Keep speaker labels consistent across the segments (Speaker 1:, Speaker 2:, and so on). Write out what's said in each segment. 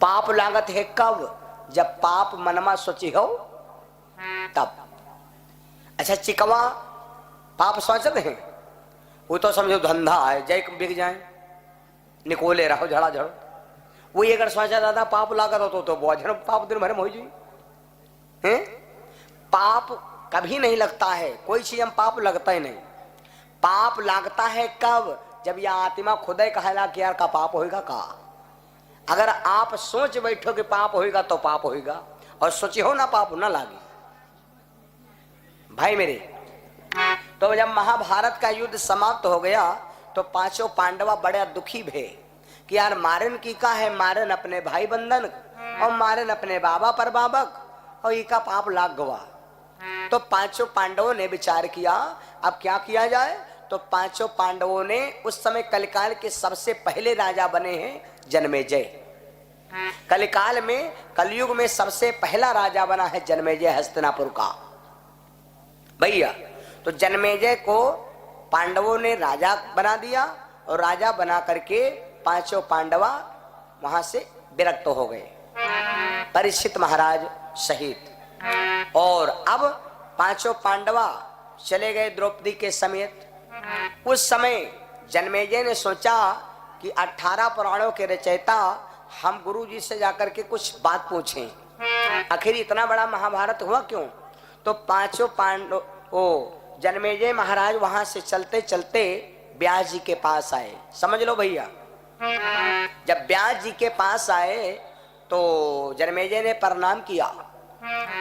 Speaker 1: पाप लागत है कब? जब पाप मनमा सोची हो तब। अच्छा चिकवा पाप सोचते हैं, वो तो समझो धंधा है, जय बिक जाए निकोले रहो झड़ा झड़ो। वो अगर सोचा दादा पाप लागत हो तो बहुत जन पाप दिन भर में हो जाए। पाप कभी नहीं लगता है, कोई चीज हम पाप लगता ही नहीं। पाप लगता है कब? जब यह आत्मा खुद ही कहला कि यार का पाप होएगा का। अगर आप सोच बैठो कि पाप होएगा तो पाप होएगा, और सोची हो ना पाप ना लागे। भाई मेरे, तो जब महाभारत का युद्ध समाप्त हो गया तो पांचों पांडवा बड़े दुखी भे कि यार मारन की का है, मारन अपने भाई बंधन और मारन अपने बाबा पर बाबक, और इका पाप लाग गवा। तो पांचों पांडवों ने विचार किया अब क्या किया जाए। तो पांचों पांडवों ने उस समय कलिकाल के सबसे पहले राजा बने हैं जन्मेजय। कलिकाल में, कलयुग में सबसे पहला राजा बना है जन्मेजय हस्तिनापुर का भैया। तो जन्मेजय को पांडवों ने राजा बना दिया, और राजा बना करके पांचों पांडवा वहां से विरक्त हो गए, परीक्षित महाराज सहित। और अब पांचों पांडवा चले गए द्रौपदी के समेत। उस समय जन्मेजय ने सोचा कि 18 पुराणों के रचयिता हम गुरु जी से जाकर के कुछ बात पूछें, आखिर इतना बड़ा महाभारत हुआ क्यों। तो पांचों पांडव ओ जन्मेजय महाराज वहां से चलते चलते व्यास जी के पास आए। समझ लो भैया, जब व्यास जी के पास आए तो जन्मेजय ने प्रणाम किया।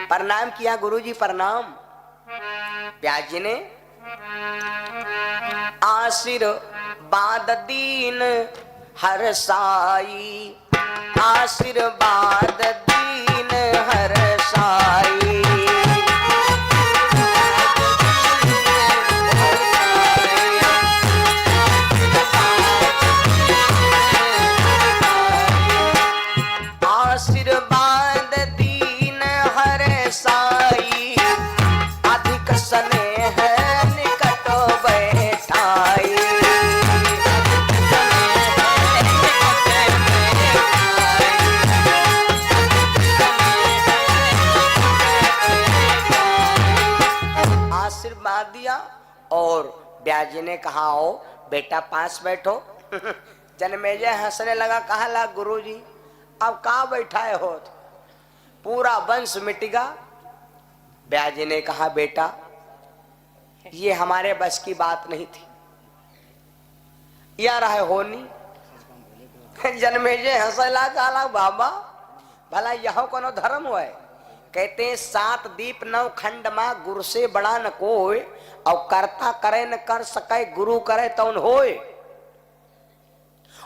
Speaker 1: प्रणाम किया, गुरु जी प्रणाम। व्यास जी ने आशीर्वाद दीन हर साई, आशीर्वाद दीन हर साई। आशीर्वाद दीन हर साई, अधिक स्नेह निकट बैठाई। आशीर्वाद दिया और व्यास जी ने कहा आओ बेटा पास बैठो। जन्मेजय हंसने लगा, कहा ला गुरु जी अब कहाँ बैठाए हो, पूरा वंश मिटेगा। व्यास जी ने कहा बेटा ये हमारे बस की बात नहीं थी, या रहे होनी। जन्मेजय हंसला, कहा बाबा भला यह कोनो धर्म है। कहते हैं 7 दीप 9 खंड मां गुरु से बड़ा न कोई, और करता करे न कर सके गुरु करे तो न होए।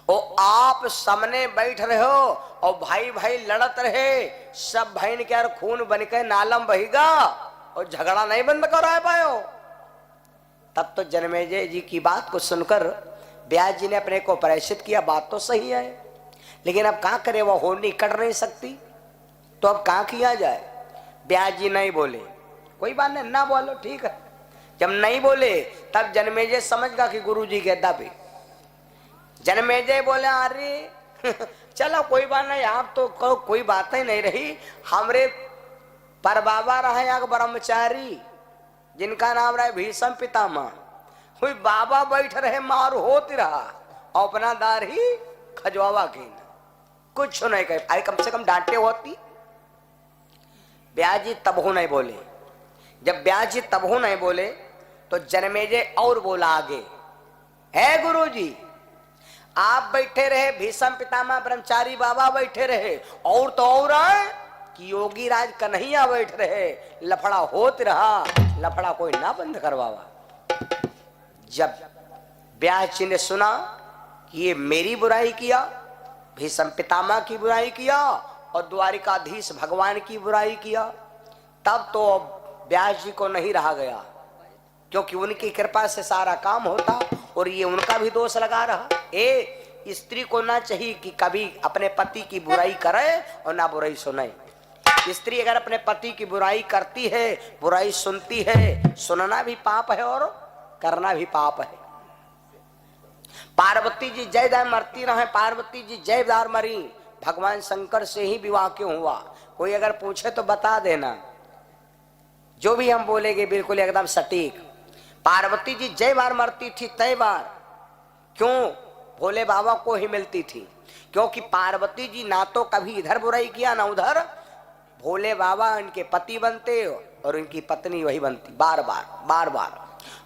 Speaker 1: और आप सामने बैठ रहे हो और भाई भाई लड़त रहे, सब भाई ने क्या खून बन के नालम बहेगा और झगड़ा नहीं बंद कर पायो। तब तो जन्मेजय जी की बात को सुनकर व्यास जी ने अपने को प्रायश्चित किया, बात तो सही है लेकिन अब क्या करे, वो होनी कर नहीं सकती, तो अब क्या किया जाए। व्यास जी नहीं बोले, कोई बात नहीं ना बोलो ठीक है। जब नहीं बोले तब जन्मेजय समझ गया कि गुरु जी के दबे। जन्मेजय बोले अरे चलो कोई बात नहीं, आप तो कोई बात ही नहीं रही। हमरे पर बाबा रहे एक ब्रह्मचारी जिनका नाम रहे भीष्म पितामह, कोई बाबा बैठ रहे मार होती रहा और अपना दार ही खजवावा की कुछ नहीं कहे, अरे कम से कम डांटे होती। व्यास जी तबहू नहीं बोले। जब व्यास जी तबहू नहीं बोले तो जन्मेजय और बोला आगे, है गुरु जी आप बैठे रहे, भीष्म पितामह ब्रह्मचारी बाबा बैठे रहे, और तो और कि योगी राज कन्हैया बैठ रहे, लफड़ा होत रहा, लफड़ा कोई ना बंद करवावा। जब व्यास जी ने सुना कि ये मेरी बुराई किया, भीष्म पितामह की बुराई किया और द्वारिकाधीश भगवान की बुराई किया, तब तो व्यास जी को नहीं रहा गया, क्योंकि उनकी कृपा से सारा काम होता और ये उनका भी दोष लगा रहा। स्त्री को ना चाहिए कि कभी अपने पति की बुराई करे और ना बुराई सुने। स्त्री अगर अपने पति की बुराई करती है, बुराई सुनती है, सुनना भी पाप है और करना भी पाप है। पार्वती जी जय दार मरती रहे, पार्वती जी जय दार मरी, भगवान शंकर से ही विवाह क्यों हुआ? कोई अगर पूछे तो बता देना, जो भी हम बोलेंगे बिल्कुल एकदम सटीक। पार्वती जी जय बार मरती थी तय बार क्यों भोले बाबा को ही मिलती थी, क्योंकि पार्वती जी ना तो कभी इधर बुराई किया ना उधर। भोले बाबा इनके पति बनते और इनकी पत्नी वही बनती। बार बार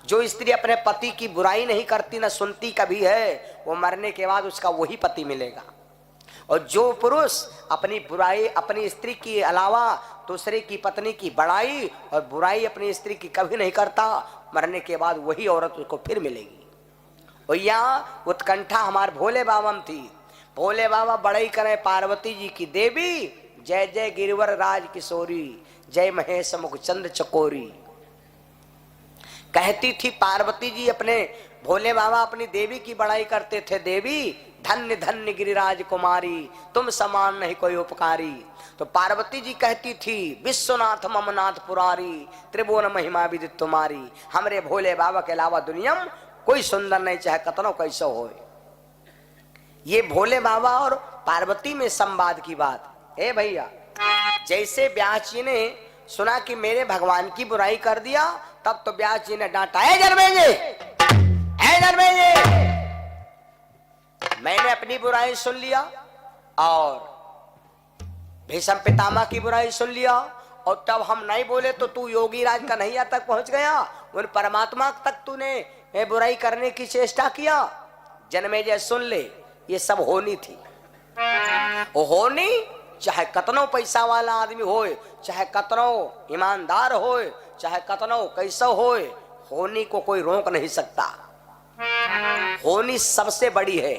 Speaker 1: जो स्त्री अपने पति की बुराई नहीं करती ना सुनती कभी है, वो मरने के बाद उसका वही पति मिलेगा। और जो पुरुष अपनी बुराई अपनी स्त्री की अलावा दूसरे की पत्नी की बड़ाई और बुराई अपनी स्त्री की कभी नहीं करता, मरने के बाद वही औरत उसको फिर मिलेगी। और यहाँ उत्कंठा हमारे भोले बाबा में थी। भोले बाबा बड़ाई करें पार्वती जी की देवी, जय जय गिरिवर राज किशोरी, जय महेश मुख चंद्र चकोरी। कहती थी पार्वती जी अपने भोले बाबा अपनी देवी की बड़ाई करते थे, देवी धन्य धन्य गिरिराज कुमारी, तुम समान नहीं कोई उपकारी। तो पार्वती जी कहती थी विश्वनाथ ममनाथ पुरारी, त्रिभुवन महिमा विदित तुम्हारी। हमरे भोले बाबा के अलावा दुनिया में कोई सुंदर नहीं, चाहे कतनो कैसो हो। ये भोले बाबा और पार्वती में संवाद की बात है भैया। जैसे व्यास जी ने सुना कि मेरे भगवान की बुराई कर दिया, तब तो व्यास जी ने डांटा, ए जन्मेजय, मैंने अपनी बुराई सुन लिया और भीष्म पितामह की बुराई सुन लिया, और तब हम नहीं बोले तो तू योगी राज कन्हैया तक पहुंच गया, उन परमात्मा तक तूने बुराई करने की चेष्टा किया। जन्मेजय सुन ले, ये सब होनी थी। वो होनी चाहे कतनो पैसा वाला आदमी होए, चाहे कतनो ईमानदार होए, चाहे कतनो कैसा होए, होनी को कोई रोक नहीं सकता। होनी सबसे बड़ी है,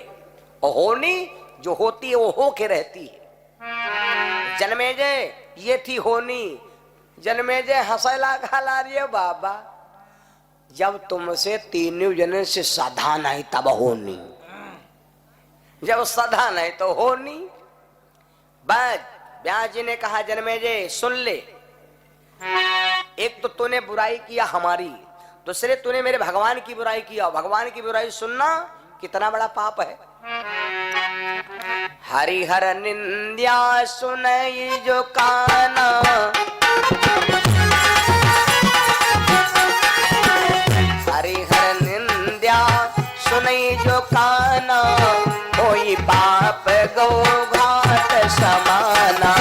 Speaker 1: और होनी जो होती है वो होके रहती है। जन्मेजय ये थी होनी। जन्मेजय हंसला खा रही बाबा, जब तुमसे तीनों जने से सधा नहीं तब होनी, जब सधा नहीं तो होनी। बस व्यास जी ने कहा जन्मेजय सुन ले, एक तो तूने बुराई किया हमारी, दूसरे तूने मेरे भगवान की बुराई किया। भगवान की बुराई सुनना कितना बड़ा पाप है। हरिहर निंद्या सुनई जो काना, हरिहर निंद्या सुनई जो काना, कोई पाप गो घाट समाना।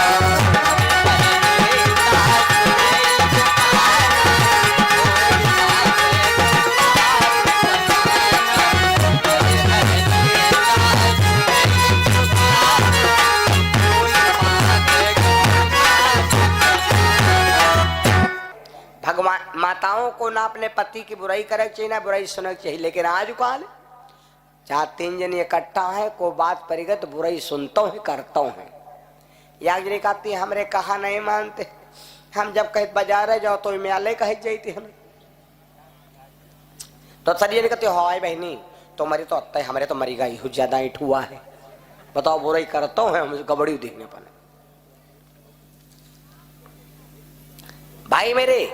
Speaker 1: भगवान माताओं को ना अपने पति की बुराई करे चाहिए ना बुराई सुनना चाहिए, लेकिन आज काल जहाँ तीन जन इकट्ठा है को बात परिगत बुराई सुनता है करता है। याग्नि कहती है हमरे कहा नहीं मानते, हम जब कहीं बाजार जाओ तो म्याले कह जाती हम तो सरिये कहते हो आए बहनी तुम्हारी तो अत्ता है, हमारे तो मरी गई हो ज्यादा ईट हुआ है, बताओ बुराई करता हूँ हम गबड़ी देखने पर। भाई मेरे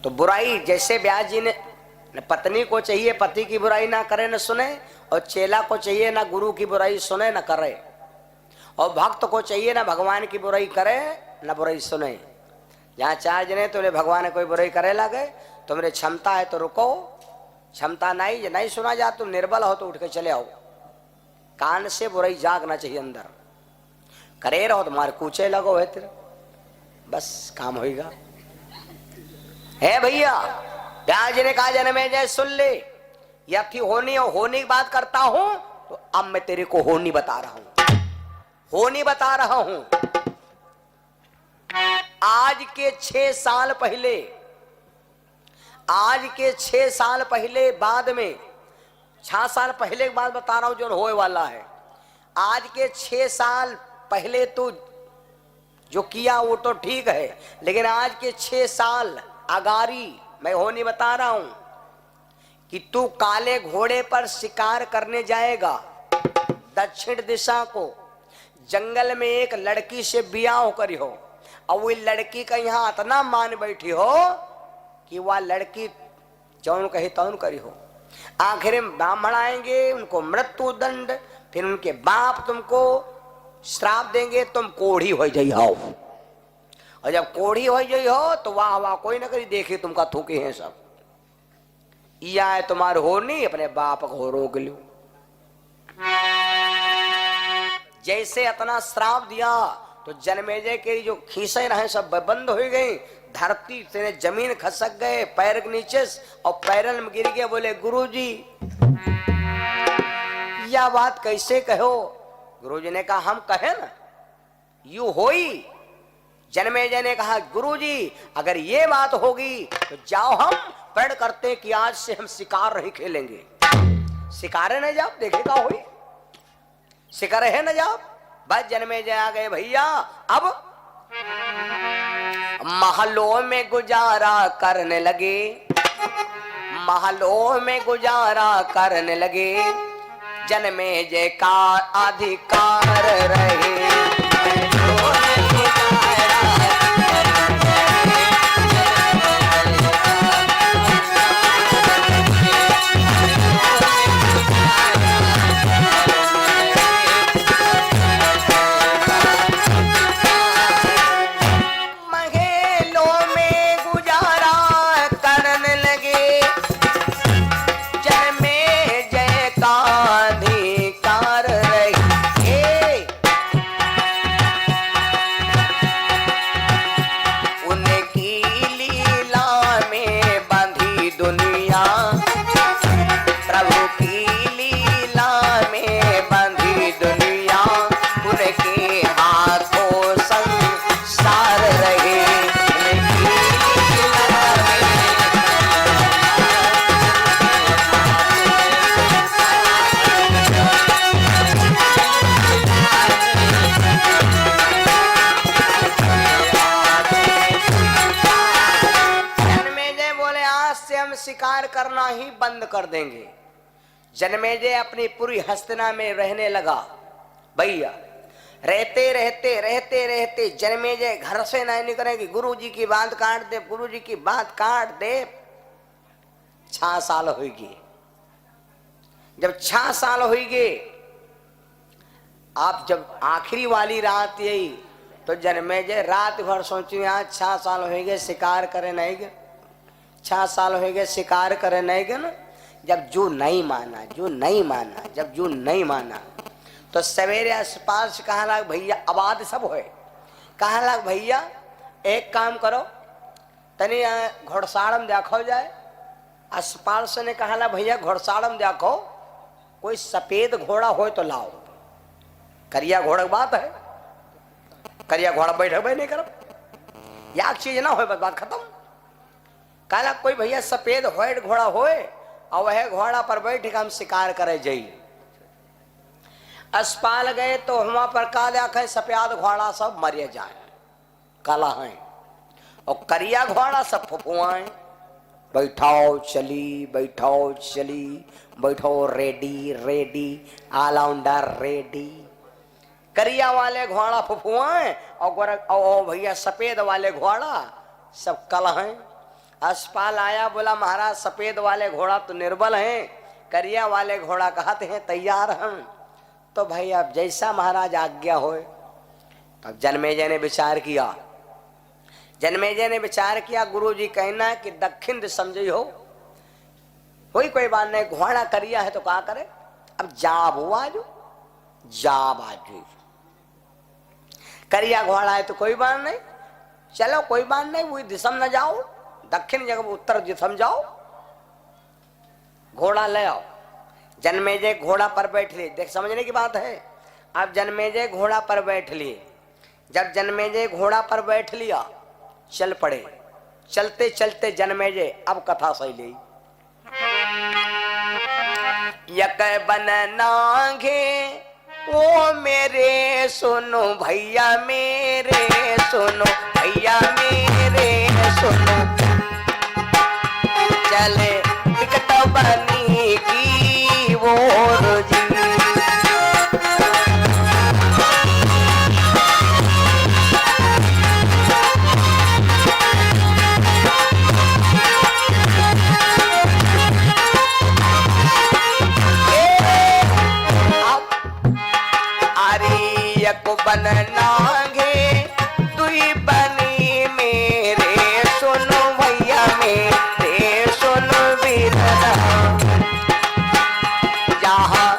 Speaker 1: तो बुराई जैसे व्यास जी ने पत्नी को चाहिए पति की बुराई ना करे न सुने, और चेला को चाहिए ना गुरु की बुराई सुने न करे, और भक्त को चाहिए ना भगवान की बुराई करे न बुराई सुने। जहाँ चार जने तो भगवान ने कोई बुराई करे लगे, तुम्हारे क्षमता है तो रुको, क्षमता नहीं नहीं सुना जा, तुम निर्बल हो तो उठ के चले आओ। कान से बुराई जागना चाहिए अंदर, करे रहो तुम्हारे कूचे लगो है तेरे, बस काम होगा। है भैया व्यास जी ने कहा जन्मेजय सुन ले, यह थी होनी और होनी की बात करता हूं, तो अब मैं तेरे को होनी बता रहा हूं, होनी बता रहा हूं। आज के 6 साल पहले, आज के 6 साल पहले बाद में 6 साल पहले की बात बता रहा हूं जो होए वाला है। आज के 6 साल पहले तो जो किया वो तो ठीक है, लेकिन आज के 6 साल अगारी मैं होनी बता रहा हूं कि तू काले घोड़े पर शिकार करने जाएगा दक्षिण दिशा को। जंगल में एक लड़की से ब्याह करी हो, और वो लड़की का यहाँ इतना मान बैठी हो कि वह लड़की जौन कही तौन करी हो। आखिर में ब्राह्मण आएंगे, उनको मृत्यु दंड, फिर उनके बाप तुमको श्राप देंगे तुम कोढ़ी हो जाइ हो, और जब कोढ़ी हो जाइ हो तो वाह वाह कोई ना करी देखे तुमका थूके हैं सब, या है तुम्हारे हो नहीं अपने बाप को रोक लो। जैसे इतना श्राप दिया तो जन्मेजय के जो खीसे रहे सब बंद हो गई, धरती से जमीन खसक गए पैर के नीचे और पैरन में गिर गए। बोले गुरुजी यह बात कैसे कहो? गुरुजी ने कहा हम कहे ना यू होई। जन्मेजय ने कहा गुरुजी अगर ये बात होगी तो जाओ हम प्रण करते कि आज से हम शिकार नहीं खेलेंगे। शिकारे न जाओ देखेगा हुई, शिकार है न जाओ। बस जन्मेजय आ गए भैया। अब महलों में गुजारा करने लगे, महलों में गुजारा करने लगे, जन्मेजय का अधिकार रहे। शिकार करना ही बंद कर देंगे। जन्मेजय अपनी पूरी हस्तिना में रहने लगा। भैया रहते रहते रहते रहते जन्मेजय घर से नहीं निकलेगी। गुरुजी की बात काट दे, गुरुजी की बात काट दे। 6 साल होगी। जब 6 साल होगी, आप जब आखिरी वाली रात यही तो जन्मेजय रात भर सोची आज 6 साल हो गए शिकार करे नहीं गए, 6 साल हो गए शिकार करे नहीं गए ना। जब जो नहीं माना, जो नहीं माना, जब जो नहीं माना तो सवेरे आसपास कहा लग भैया आबाद सब होए, कहा लग भैया एक काम करो तनी घोड़साड़म देखो जाए। अस्पताल से ने कहा भैया घोड़साड़म देखो कोई सफेद घोड़ा हो तो लाओ। करिया घोड़ा की बात है, करिया घोड़ा बैठे भाई नहीं करो, याद चीज ना हो बस बात खत्म। कहला कोई भैया सफेद व्हाइट घोड़ा होए और वह घोड़ा पर बैठ के हम शिकार करे जाइए। अस्पताल गए तो वहां पर का देखा सफेद घोड़ा सब मरे जाए, काला है, और करिया घोड़ा सब फुफुआए। बैठाओ चली, बैठाओ चली, बैठो रेडी रेडी, ऑलराउंडर रेडी। करिया वाले घोड़ा फुफुआए और भैया सफेद वाले घोड़ा सब कल हैं। अस्पताल आया, बोला महाराज सफेद वाले घोड़ा तो निर्बल हैं, करिया वाले घोड़ा कहते हैं तैयार हम। तो भाई अब जैसा महाराज आज्ञा होए। तब जन्मेजय ने विचार किया, जन्मेजय ने विचार किया गुरुजी कहना है कि दक्षिण दिशा समझी हो, कोई बात नहीं, घोड़ा करिया है तो क्या करे। अब जाब हुआ जो जाब आज करिया घोड़ा है तो कोई बात नहीं, चलो कोई बात नहीं, वही दिशा न जाओ, दक्षिण जगह उत्तर दिशा में जाओ, घोड़ा ले आओ। जन्मेजय घोड़ा पर बैठ लिए, देख समझने की बात है। अब जन्मेजय घोड़ा पर बैठ लिए। जब जन्मेजय घोड़ा पर बैठ लिया चल पड़े। चलते चलते जन्मेजय अब कथा सही ली। यक बन नाघे ओ मेरे सुनो भैया मेरे, सुनो भैया मेरे सुनो, चले टिकट बनी की वो रोजी। को रहे दुई बनी मेरे, सुनो भैया मेरे सुनो वीरना। जहाँ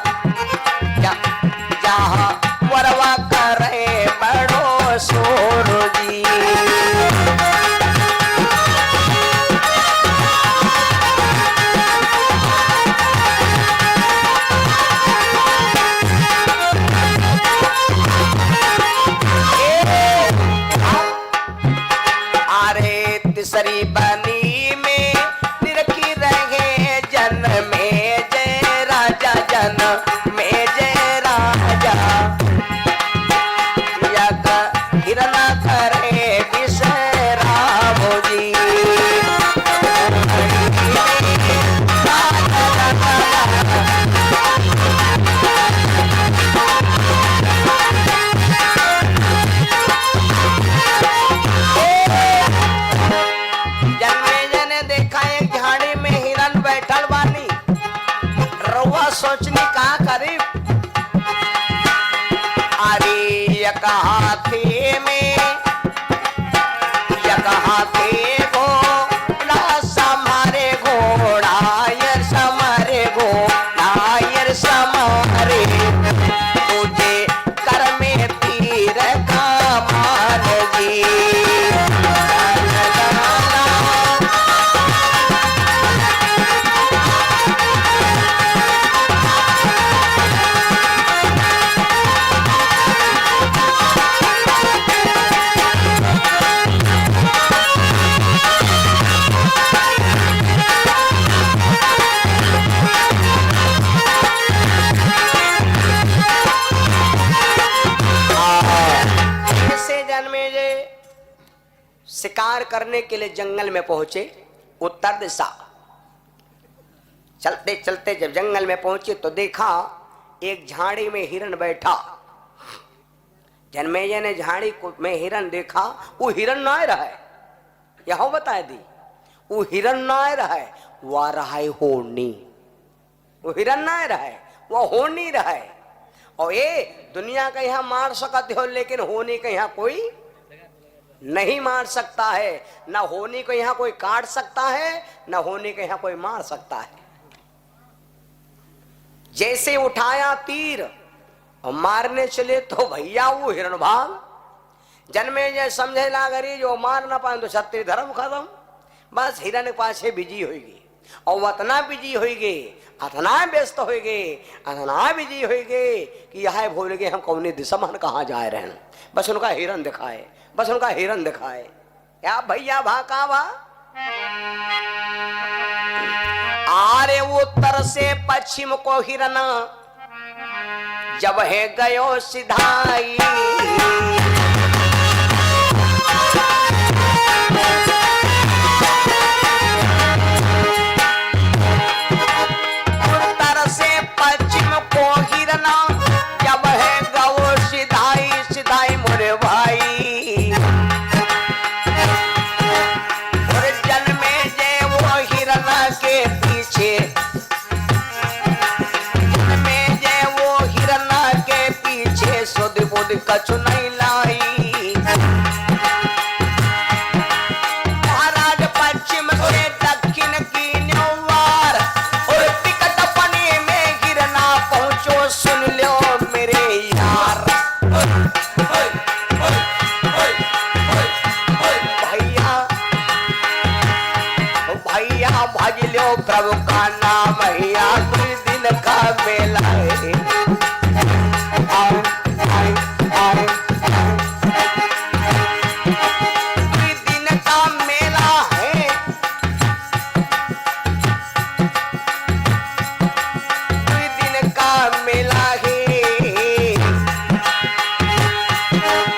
Speaker 1: जहाँ वरवा करे बड़ो शोर जी। तीसरी बनी में निरखी रहे जन में जय राजा, जन में जय राजा। यज्ञ हिरण करे विश्राम जी। सोचनी का करी अरे एक हाथी में घोड़ा समारे घोड़ा यर समारे घोड़ा यर समारे। तुझे कर में तीर का मान जी। शिकार करने के लिए जंगल में पहुंचे उत्तर दिशा। चलते चलते जब जंगल में पहुंचे तो देखा एक झाड़ी में हिरण बैठा। जन्मेजय ने झाड़ी में हिरण देखा, वो हिरण ना रहा है, यह बताए दी वो हिरण ना रहा है, वह रहा है होनी। वो हिरण ना रहा है, वह होनी रहा है। और ये दुनिया का यहाँ मार सकते हो, लेकिन होनी का यहाँ कोई नहीं मार सकता है। ना होनी को यहाँ कोई काट सकता है, ना होनी को यहाँ कोई मार सकता है। जैसे उठाया तीर और मारने चले तो भैया वो हिरण भाग। जन्मेजय समझे लागरी जो मार ना पाए तो क्षत्रिय धर्म खत्म। बस हिरण के पास बिजी होगी और वो इतना बिजी होगी, अतना व्यस्त होगी, अतना बिजी होगी कि यह भूल गए हम कौन दिशा में कहाँ जा रहे हैं। बस उनका हिरण दिखाए, बस उनका हिरण दिखाए। क्या भैया भाका भा आरे उत्तर से पश्चिम को हिरण जब है गयो सिधाई। उत्तर से पश्चिम को हिरण जब है गयो सिधाई, सिधाई मोरे भाई। के पीछे में जय वो हिरना के पीछे सुध बुध कछु नहीं लाई। महाराज पश्चिम से दक्षिण की न्योवार और टिकट पने में गिरना पहुंचो, सुन लो मेरे यार। भज लो प्रभु का नाम, भैया कोई दिन का मेला है। कोई दिन का मेला है, कोई दिन का मेला है।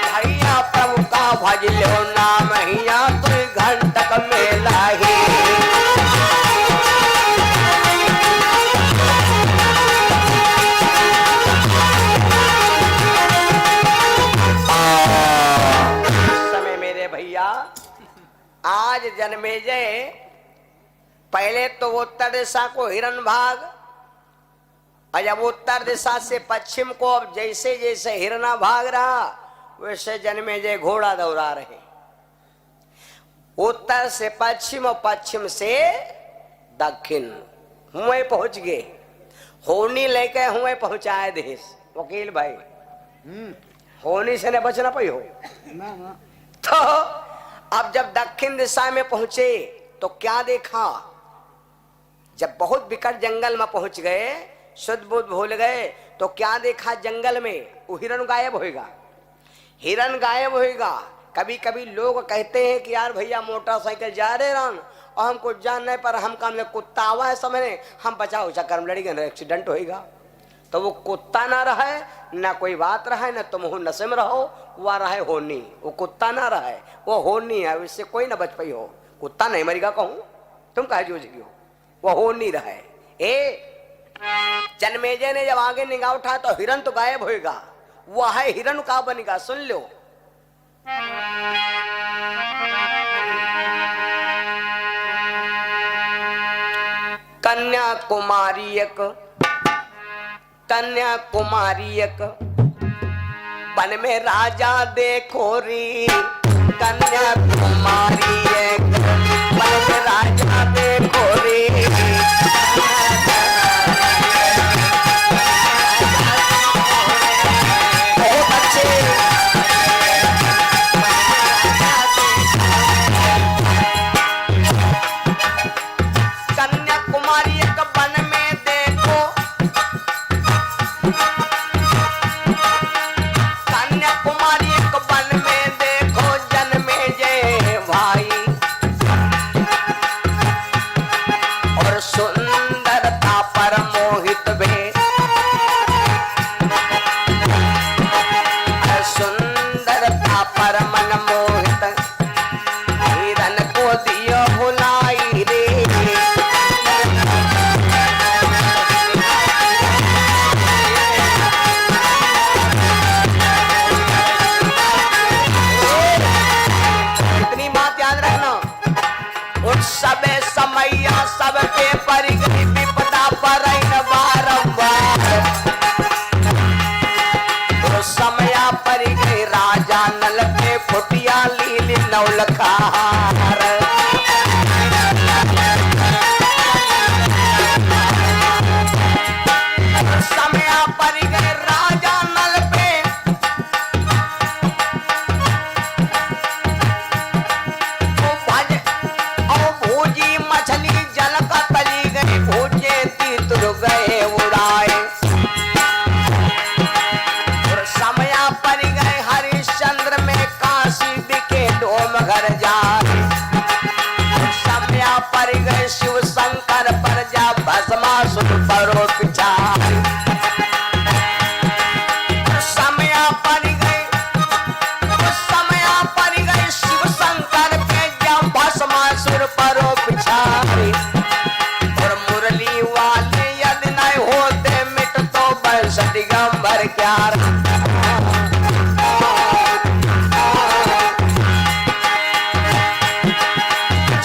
Speaker 1: भैया प्रभु का भज लो नाम, भैया कोई घंटक मेला है। आज जन्मेजय पहले तो उत्तर दिशा को हिरण भाग, और जब उत्तर दिशा से पश्चिम को अब जैसे जैसे हिरना भाग रहा वैसे जन्मेजय घोड़ा दौड़ा रहे, उत्तर से पश्चिम और पश्चिम से दक्षिण हुए पहुंच गए। होनी लेके हुए पहुंचाए देश। वकील भाई होनी से न बचना पई हो तो अब जब दक्षिण दिशा में पहुंचे तो क्या देखा, जब बहुत विकट जंगल में पहुंच गए, शुद्ध बुद्ध भूल गए, तो क्या देखा जंगल में वो हिरण गायब होएगा, हिरण गायब होएगा। कभी कभी लोग कहते हैं कि यार भैया मोटरसाइकिल जा रहे रन और हमको जानने पर हम काम कुत्ता आवा है समझने हम बचाओ चक्कर में लड़ी गए, एक्सीडेंट होएगा। तो वो कुत्ता ना रहे ना कोई बात रहे ना तुम हो नशे में रहो, वह रहे होनी, वो कुत्ता ना रहे वो होनी है, इससे कोई ना बच पाई हो। कुत्ता नहीं मरेगा कहूं, तुम कहे जूझगी हो, वो होनी रहे। जन्मेजय ने जब आगे निगाह उठा तो हिरण तो गायब होएगा, वह है हिरण का बनेगा। सुन लो कन्याकुमारी एक वन में राजा देखो री, कन्याकुमारी एक वन में राजा देखो री। सबके परि गई विपदा पर बारंबार, तो समया परि गई राजा नल के फुटिया लीली नौलखार। समया परि गई राजा नल पे भूजी मछली गए उड़ाए, और समया पर गए हरिश्चंद्र में काशी बिके डोम घर जाए। समया पर गए शिव शंकर पर जा भस्मासुर परो पिछाए। समया पर गए शिव शंकर पे जा भस्मासुर परो पिछाए। दिगंबर क्या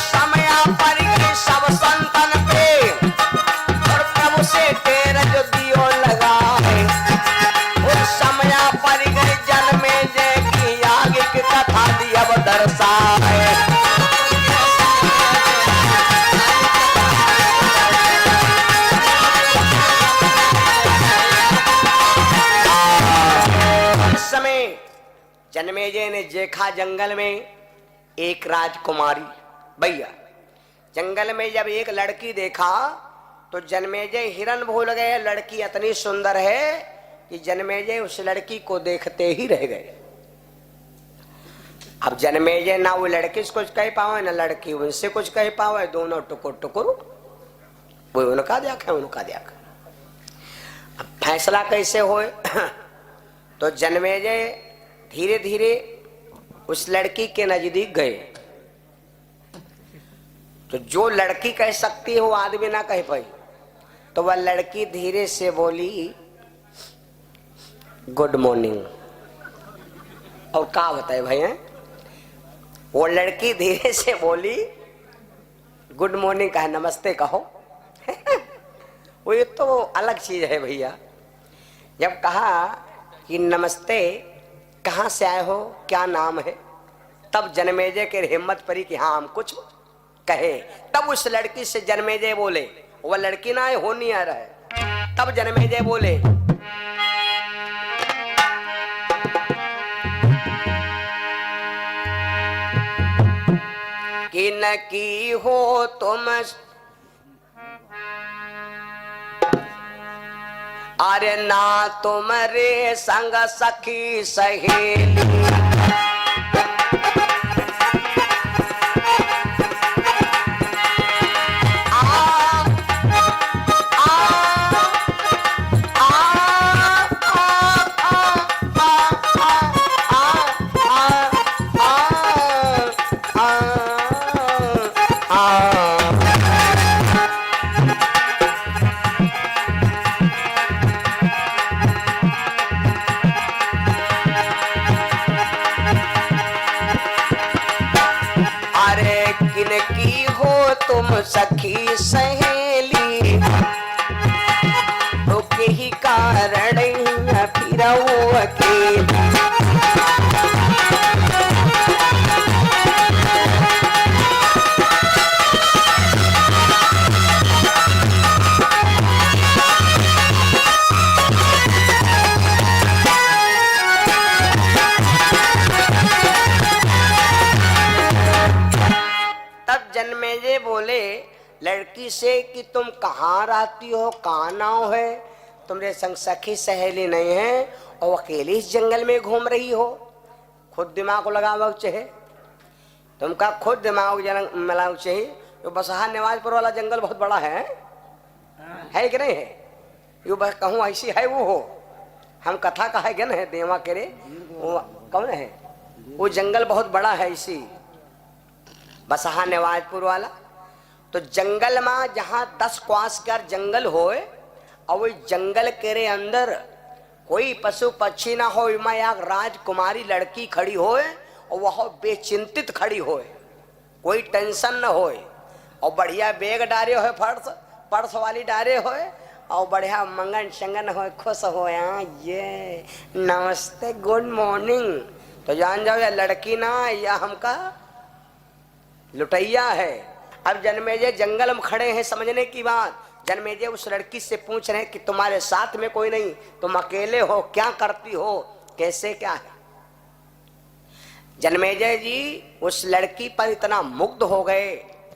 Speaker 1: समया पर गए सब संतन पे, और प्रभु से तेरा जो दियो लगा है। उस समया पर गए जन्मेजय की आगे की कथा दी अब दर्शाए। जन्मेजय ने देखा जंगल में एक राजकुमारी। भैया जंगल में जब एक लड़की देखा तो जन्मेजय हिरन भूल गए, लड़की इतनी सुंदर है कि जन्मेजय उस लड़की को देखते ही रह गए। अब जन्मेजय ना वो लड़की से कुछ कह पावे ना लड़की उनसे कुछ कह पावे, दोनों टुकुर टुकुर वो उनका देख है उनका देख। अब फैसला कैसे होए तो जन्मेजय धीरे धीरे उस लड़की के नजदीक गए। तो जो लड़की कह सकती है वो आदमी ना कह पाई, तो वह लड़की धीरे से बोली गुड मॉर्निंग। और क्या बताए भाई हैं, वो लड़की धीरे से बोली गुड मॉर्निंग कहा, नमस्ते कहो वो ये तो अलग चीज है भैया। जब कहा कि नमस्ते कहाँ से आए हो, क्या नाम है? तब जन्मेजय के हिम्मत पड़ी कि हाँ हम कुछ कहे। तब उस लड़की से जन्मेजय बोले, वह लड़की ना है, हो नहीं आ रहा है। तब जन्मेजय बोले, कि न की हो तुम, अरे ना तुम्हारे संग सखी सहेली, की हो तुम सखी सहेली, तो के ही कारण फिर अकेली। जन्मेजय बोले लड़की से कि तुम कहाँ रहती हो, कहाँ नाव है, तुम्हारे संग सखी सहेली नहीं है और अकेली इस जंगल में घूम रही हो। खुद दिमाग को लगाओ चाहिए, तुमका खुद दिमाग मिलाओ चाहिए। तो बसहा नवाजपुर वाला जंगल बहुत बड़ा है कि नहीं है? यो बस कहूँ ऐसी है वो हो, हम कथा का है ना, देवा करे वो कौन है, वो जंगल बहुत बड़ा है इसी बसहा नवाजपुर वाला। तो जंगल में जहाँ 10 क्वास कर जंगल होए और वही जंगल के अंदर कोई पशु पक्षी ना हो, मैं एक राजकुमारी लड़की खड़ी होए और वह बेचिंतित खड़ी होए, कोई टेंशन न होए और बढ़िया बैग डारे हो, पर्स वाली डारे होए और बढ़िया मंगन शंगन हो, खुश हो, ये नमस्ते गुड मॉर्निंग। तो जान जाओ या लड़की ना या हमका लुटैया है। अब जन्मेजय जंगल में खड़े हैं, समझने की बात। जन्मेजय उस लड़की से पूछ रहे हैं कि तुम्हारे साथ में कोई नहीं, तुम अकेले हो, क्या करती हो, कैसे क्या है? जन्मेजय जी उस लड़की पर इतना मुग्ध हो गए,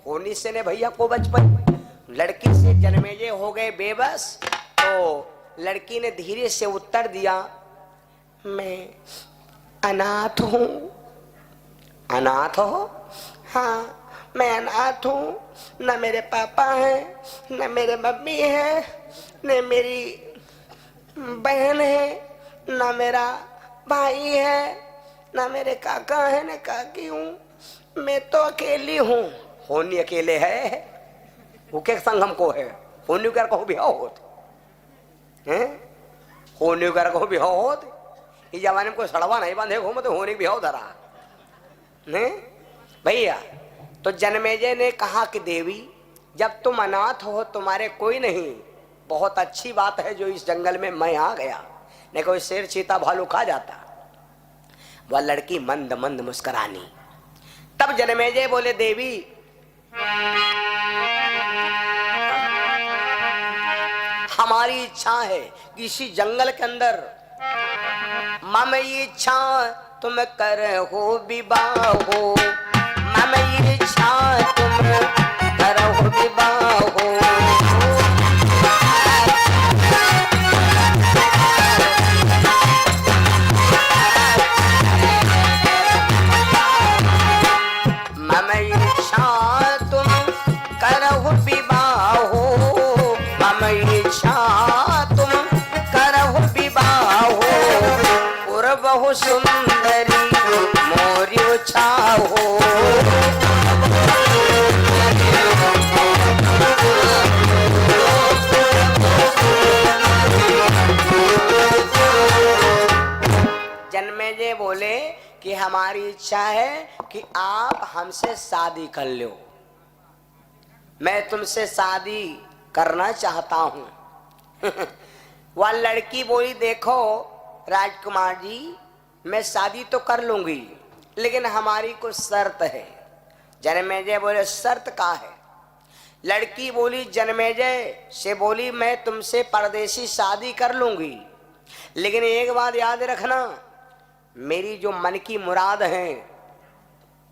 Speaker 1: होनी से ने भैया को बचपन लड़की से जन्मेजय हो गए बेबस। तो लड़की ने धीरे से उत्तर दिया, मैं अनाथ हूं। अनाथ हो? हाँ मैं अनाथ हूँ, न मेरे पापा हैं, न मेरे मम्मी है, न मेरी बहन है, न मेरा भाई है, न मेरे काका है, न काकी हूँ। मैं तो अकेली हूँ। होनी अकेले है वो के संग हमको है, होनी कर कहो बिहाव होत हैं, होनी कर कहो बिहाव होत। इस जमाने में कोई सड़वा नहीं बांधे घूमो तो होने बिहाव धरा नहीं भैया। तो जन्मेजय ने कहा कि देवी जब तुम अनाथ हो, तुम्हारे कोई नहीं, बहुत अच्छी बात है जो इस जंगल में मैं आ गया, नहीं कोई शेर चीता भालू खा जाता। वह लड़की मंद मंद मुस्कुरानी। तब जन्मेजय बोले, देवी हमारी इच्छा है कि इसी जंगल के अंदर मम इच्छा तुम कर हो विवाह हो, मम इच्छा तुम कर हो विवाह हो। मम इच्छा तुम कर हो विवाह हो, मम इच्छा तुम कर हो विवाह हो। और बहु सुंदरी मोरी छाओ, जन्मेजय बोले कि हमारी इच्छा है कि आप हमसे शादी कर लो, मैं तुमसे शादी करना चाहता हूं। वह लड़की बोली, देखो राजकुमार जी मैं शादी तो कर लूंगी, लेकिन हमारी कुछ शर्त है। जन्मेजय बोले शर्त का है? लड़की बोली जन्मेजय से बोली मैं तुमसे परदेसी शादी कर लूंगी, लेकिन एक बात याद रखना, मेरी जो मन की मुराद है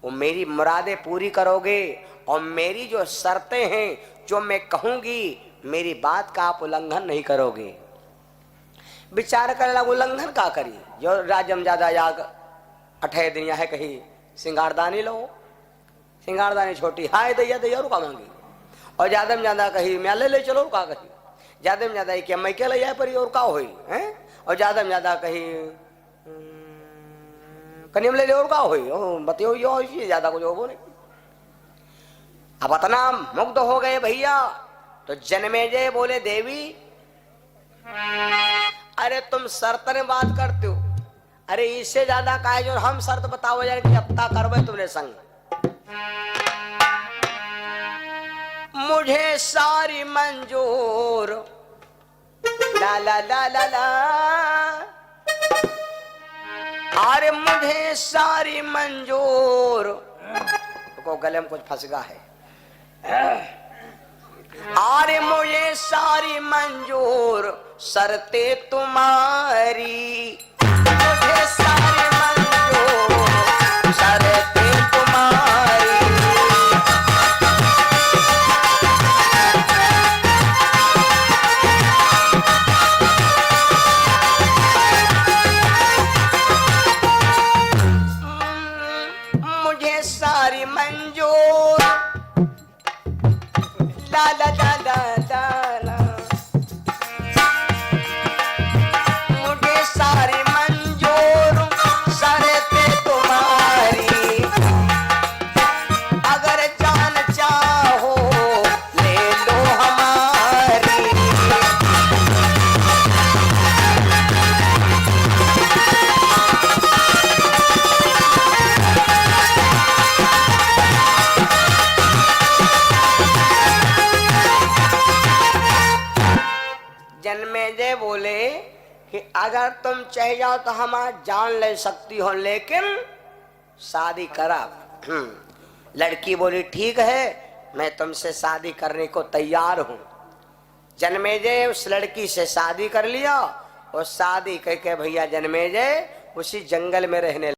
Speaker 1: वो मेरी मुरादें पूरी करोगे, और मेरी जो शर्तें हैं जो मैं कहूंगी मेरी बात का आप उल्लंघन नहीं करोगे। विचार कर लगा उल्लंघन का करी, जो राजम ज्यादा याग 28 दिन है कहीं सिंगारदानी लो, सिंगारदानी छोटी हाय दैया दैया रुका मांगी, और ज्यादा में ज्यादा कही मैं ले चलो रुका कही, ज्यादा में ज्यादा क्या मैं क्या ले जाए पर और का होई है, और ज्यादा में ज्यादा कही कनियम ले और का होई बतियो यो ज्यादा कुछ हो नहीं। अब इतना मुग्ध हो गए भैया, तो जन्मेजय बोले देवी अरे तुम शर्त ने बात करते हो, अरे इससे ज्यादा का है जो हम शर्त बताओ यार कि अब तक करवे तुमने संग। मुझे सारी मंजूर ला ला ला ला ला, अरे मुझे सारी मंजूर, को गले में कुछ फंसगा है, अरे मुझे सारी मंजूर शर्ते तुम्हारी, मुझे सारी मंजूर शर्ते तुम्हारी। मुझे सारी मंजूर ला ला ला ला ला ला, मुझे सारी मंजूर शर्तें तुम्हारी, अगर जान चाहो ले लो हमारी। जन्मेजय बोले कि अगर तुम चाह जाओ तो हम आज जान ले सकती हो, लेकिन शादी करा। लड़की बोली ठीक है मैं तुमसे शादी करने को तैयार हूं। जन्मेजय उस लड़की से शादी कर लिया, और शादी करके भैया जन्मेजय उसी जंगल में रहने